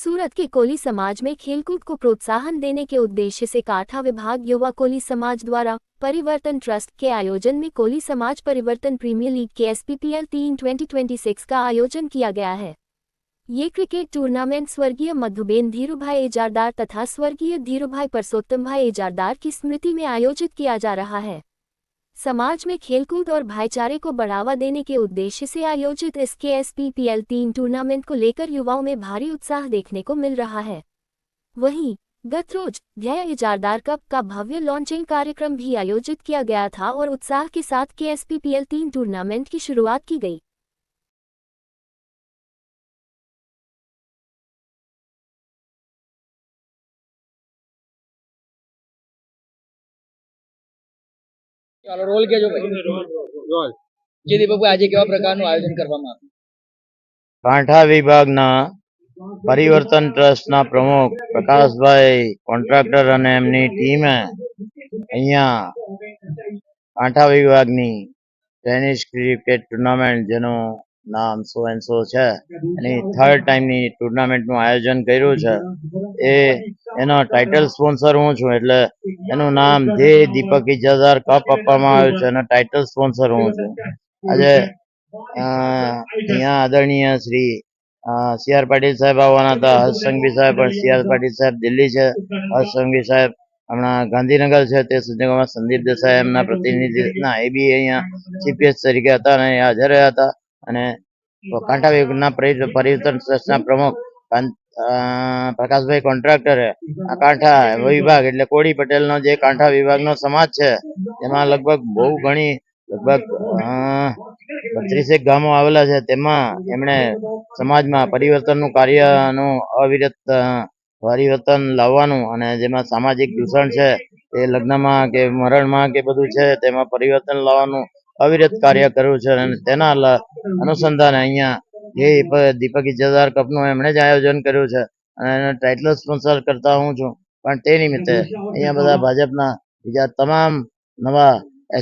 सूरत के कोली समाज में खेलकूद को प्रोत्साहन देने के उद्देश्य से काठा विभाग युवा कोली समाज द्वारा परिवर्तन ट्रस्ट के आयोजन में कोली समाज परिवर्तन प्रीमियर लीग के SPPL 3 2026 का आयोजन किया गया है। ये क्रिकेट टूर्नामेंट स्वर्गीय मधुबेन धीरूभाई एजारदार तथा स्वर्गीय धीरूभाई परसोत्तम भाई एजारदार की स्मृति में आयोजित किया जा रहा है। समाज में खेलकूद और भाईचारे को बढ़ावा देने के उद्देश्य से आयोजित इसके SPPL 3 टूर्नामेंट को लेकर युवाओं में भारी उत्साह देखने को मिल रहा है। वहीं गत रोज ध्येय एजारदार कप का भव्य लॉन्चिंग कार्यक्रम भी आयोजित किया गया था और उत्साह के साथ के SPPL 3 टूर्नामेंट की शुरुआत की गई। ચાલો રોલ કેજો ભાઈ રોલ જી દીપકભાઈ આજે કેવા પ્રકારનું આયોજન કરવામાં આવ્યું? કાંઠા વિભાગના પરિવર્તન ટ્રસ્ટના પ્રમુખ પ્રકાશભાઈ કોન્ટ્રાક્ટર અને એમની ટીમે અહીંયા કાંઠા વિભાગની ટેનિસ ક્રિકેટ ટુર્નામેન્ટ જેનું નામ સો એન્ડ સો છે એની થર્ડ ટાઈમની ટુર્નામેન્ટનું આયોજન કર્યું છે. એનો ટાઇટલ સ્પોન્સર હું છું, એટલે એનું નામ જે દીપક ઇજાદાર કપ આપવામાં આવ્યું છે એનો ટાઇટલ સ્પોન્સર હું છું. આજે અહીંયા આદરણીય શ્રી CR પાટીલ સાહેબ આવવાના હતા. હર્ષ સંઘવી સાહેબ પણ CR પાટીલ સાહેબ દિલ્હી છે, હર્ષ સંઘવી સાહેબ હમણાં ગાંધીનગર છે. તે સંજોગોમાં સંદીપ દેસાઈ એમના પ્રતિનિધિ એ બી અહીંયા ચીફ ગેસ્ટ તરીકે હતા અને હાજર રહ્યા હતા. અને કાંઠા વિભાગના પરિવર્તન ટ્રસ્ટના પ્રમુખ પ્રકાશભાઈ કોન્ટ્રાક્ટરે આ કાંઠા વિભાગ એટલે કોળી પટેલનો જે કાંઠા વિભાગનો સમાજ છે એમાં લગભગ બહુ ઘણી લગભગ 32 ગામો આવેલા છે. તેમાં એમણે સમાજમાં પરિવર્તનનું કાર્યનું અવિરત પરિવર્તન લાવવાનું અને જેમાં સામાજિક દૂષણ છે એ લગ્નમાં કે મરણમાં કે બધું છે તેમાં પરિવર્તન લાવવાનું અવિરત કાર્ય કર્યું છે. અને તેના અનુસંધાને અહીંયા જે દીપક ઇજાદાર કપનું એમણે જ આયોજન કર્યું છે અને એને ટાઇટલ સ્પોન્સર કરતા હું છું. પણ તે નિમિત્તે અહીંયા બધા ભાજપના બીજા તમામ નવા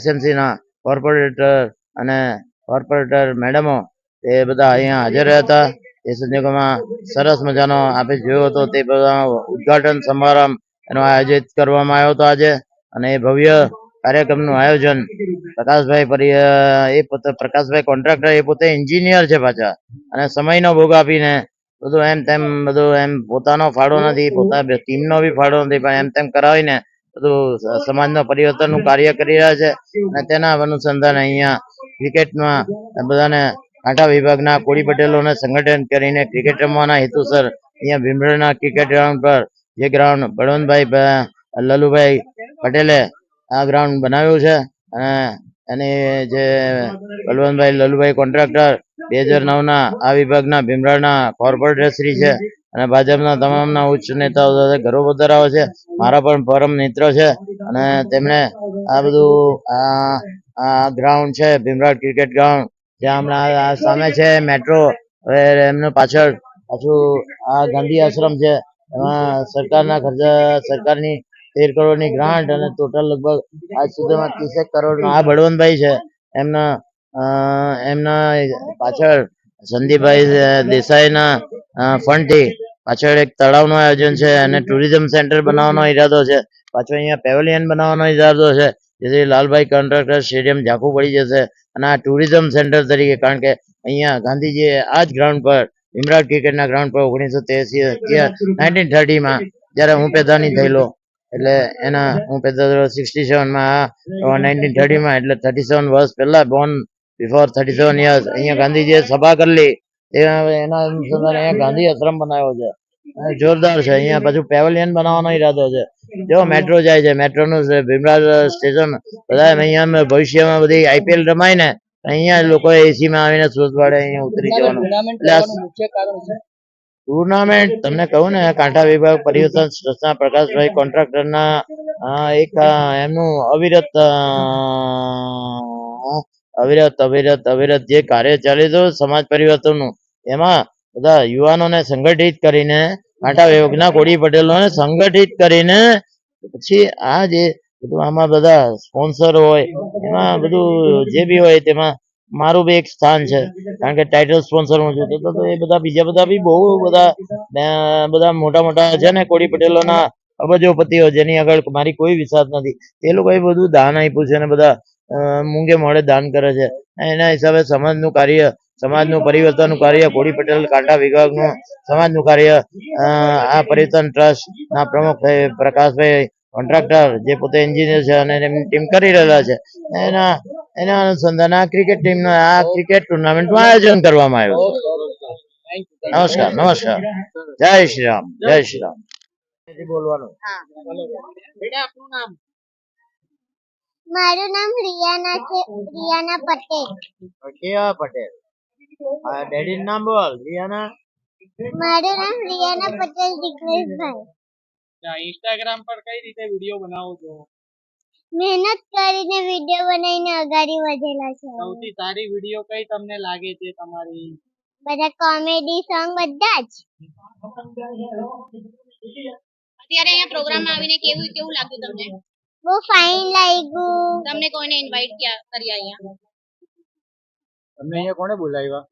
SMCના કોર્પોરેટર અને કોર્પોરેટર મેડમો એ બધા અહીંયા હાજર રહ્યા હતા. એ સંજોગોમાં સરસ મજાનો આપણે જોયો હતો તે બધા ઉદઘાટન સમારંભ એનો આયોજિત કરવામાં આવ્યો હતો આજે. અને એ ભવ્ય કાર્યક્રમનું આયોજન પ્રકાશભાઈ કોન્ટ્રાક્ટર એ પોતે એન્જિનિયર છે પાછા, અને સમયનો ભોગ આપીને બધું એમ તેમ બધું એમ પોતાનો ફાળો નથી, પોતાના ટીમનો બી ફાળો નથી, પણ એમ તેમ કરાવીને બધું સમાજના પરિવર્તનનું કાર્ય કરી રહ્યા છે. અને તેના અનુસંધાને અહીંયા ક્રિકેટમાં બધાને કાંઠા વિભાગના કોળી પટેલોને સંગઠન કરીને ક્રિકેટ રમવાના હેતુસર અહીંયા ભીમરાના ક્રિકેટ ગ્રાઉન્ડ પર જે ગ્રાઉન્ડ બળવંતભાઈ લલુભાઈ પટેલે આ ગ્રાઉન્ડ બનાવ્યું છે. અને એની જે બળવંતભાઈ લલુભાઈ કોન્ટ્રાક્ટર 2009ના આ વિભાગના ભીમરાના કોર્પોરેટર શ્રી છે અને ભાજપના તમામના ઉચ્ચ નેતાઓ સાથે ગૌરવ ધરાવે છે. મારા પણ પરમ મિત્ર છે અને તેમણે આ બધું આ ગ્રાઉન્ડ છે ભીમરાડ ક્રિકેટ ગ્રાઉન્ડ, જ્યાં હમણાં સામે છે મેટ્રો, હવે એમનું પાછળ પાછું આ ગાંધી આશ્રમ છે. એમાં સરકારના ખર્ચા સરકારની 13 કરોડની ગ્રાન્ટ અને ટોટલ લગભગ આજ સુધીમાં 30 કરોડનો આ બળવંતભાઈ છે એમના પાછળ સંદીપભાઈ દેસાઈના ફંડથી પાછળ એક તળાવનું આયોજન છે અને ટુરિઝમ સેન્ટર બનાવવાનો ઈરાદો છે. પાછો અહીંયા પેવેલિયન બનાવવાનો ઈરાદો છે, જેથી લાલભાઈ કોન્ટ્રાક્ટર સ્ટેડિયમ ઝાંખું પડી જશે. અને આ ટુરિઝમ સેન્ટર તરીકે, કારણ કે અહીંયા ગાંધીજીએ આ જ ગ્રાઉન્ડ પર ભીમરાડ ક્રિકેટના ગ્રાઉન્ડ પર 1930માં જ્યારે હું પેદા નહીં થયેલો, એટલે હું પેદા થયેલો 67માં, 1930માં, એટલે 37 વર્ષ પહેલા, બોર્ન બિફોર 37 યર્સ, અહીંયા ગાંધીજીએ સભા કરેલી. એના અનુસંધાને અહીંયા ગાંધી આશ્રમ બનાવ્યો છે, જોરદાર છે. અહીંયા પાછું પેવેલિયન બનાવવાનો ઈરાદો છે. જો મેટ્રો જાય છે, મેટ્રોનું ભીમરાડ સ્ટેશન, બધા અહીંયા ભવિષ્યમાં બધી IPL રમાય ને અહીંયા લોકો એસીમાં આવીને સુરત વાળે અહીંયા ઉતરી જવાનું. ટુર્નામેન્ટ તમને કહું ને, કાંઠા વિભાગ પરિવર્તન ટ્રસ્ટના પ્રકાશભાઈ કોન્ટ્રાક્ટરના એક એમનું અવિરત જે કાર્ય ચાલે છે સમાજ પરિવર્તનનું, એમાં બધા યુવાનોને સંગઠિત કરીને, કાંઠા વિભાગના કોળી પટેલોને સંગઠિત કરીને પછી આ જે બધું આમાં બધા સ્પોન્સર હોય, એમાં બધું જે બી હોય તેમાં મારું બી એક સ્થાન છે, કારણ કે ટાઇટલ સ્પોન્સર હું છું. તો એ બધા બીજા બધા બી બહુ બધા બધા મોટા મોટા છે ને કોળી પટેલોના અબજોપતિઓ જેની આગળ મારી કોઈ વિશ્વાસ નથી. એ લોકોએ બધું દાન આપ્યું છે અને બધા મૂંગે મોડે દાન કરે છે. એના હિસાબે સમાજનું પરિવર્તનનું કાર્ય કોળી પટેલ કાંટા વિભાગનું સમાજનું કાર્ય આ પરિવર્તન ટ્રસ્ટ ના પ્રમુખ પ્રકાશભાઈ કોન્ટ્રાક્ટર જે પોતે એન્જિનિયર છે અને એમની ટીમ કરી રહેલા છે. એના એના અનુસંધાને આ ક્રિકેટ ટીમનું આ ક્રિકેટ ટુર્નામેન્ટનું આયોજન કરવામાં આવ્યું છે. થેન્ક યુ નમસ્કાર નમસ્કાર. જય શ્રી રામ જય શ્રી રામ. બોલવાનું. બેટા આપનું નામ મારું નામ રિયાના છે, રિયાના પટેલ. કેવા પટેલ? ડેડી નું નામ બોલ. રિયાના. મારું નામ રિયાના પટેલ દિગ્નેશભાઈ. ઇન્સ્ટાગ્રામ પર કઈ રીતે વિડીયો બનાવો છો? મહેનત કરીને વિડીયો બનાવીને અગાડી વધેલા છે. સૌથી સારી વિડીયો કઈ તમને લાગે છે તમારી? બધા કોમેડી સોંગ બધા જ. અત્યારે અહીંયા પ્રોગ્રામમાં આવીને કેવું કેવું લાગ્યું તમને? બહુ ફાઇન લાગ્યું. તમને કોને ઇન્વાઇટ કર્યા અહીંયા? તમને અહીંયા કોણે બોલાવ્યા?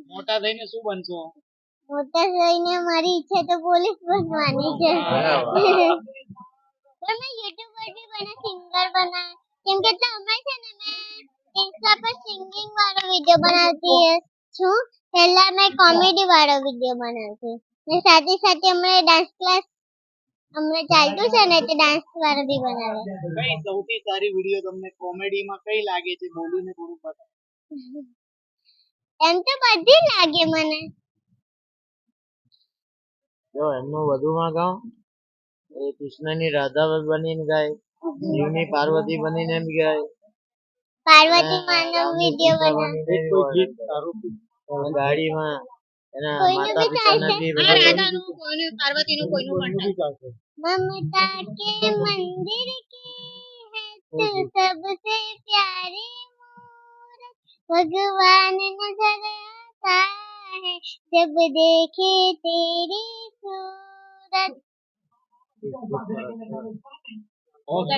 મોટા થઈને શું બનશો? મોટા થઈને મારી ઈચ્છા તો પોલીસ બનવાની છે. તમે યુટ્યુબર બી બને, સિંગર બને, કેમ કે તમે છે ને મેં ઇન્સ્ટા પર સિંગિંગ વાળો વિડીયો બનાવતી છું. પહેલા મેં કોમેડી વાળો વિડીયો બનાવતી ને સાથે સાથે હમણાં ડાન્સ ક્લાસ હમણાં ચાલતું છે ને તે ડાન્સ વાળો બી બનાવે. કઈ સૌથી સારી વિડીયો તમને કોમેડીમાં કઈ લાગે છે? બોલીને થોડું બતાવો. એમ તો બધી લાગે મને. જો એમનું વધુમાં ગાઉં એ કૃષ્ણની રાધા બનીને ગાય, શિવની પાર્વતી બનીને એમ ગાય, પાર્વતી માનો વિડીયો બનાવે. ગાડીમાં એના કોઈનું માતા બી પિતાને ચાલશે. બી આ રાધાનું કોઈનું પાર્વતીનું કોઈનું પણ ચાલશે. ममता के मंदिर की है तू सबसे प्यारी मूरत, भगवान नजर आता है जब देखे तेरी सूरत. ઓકે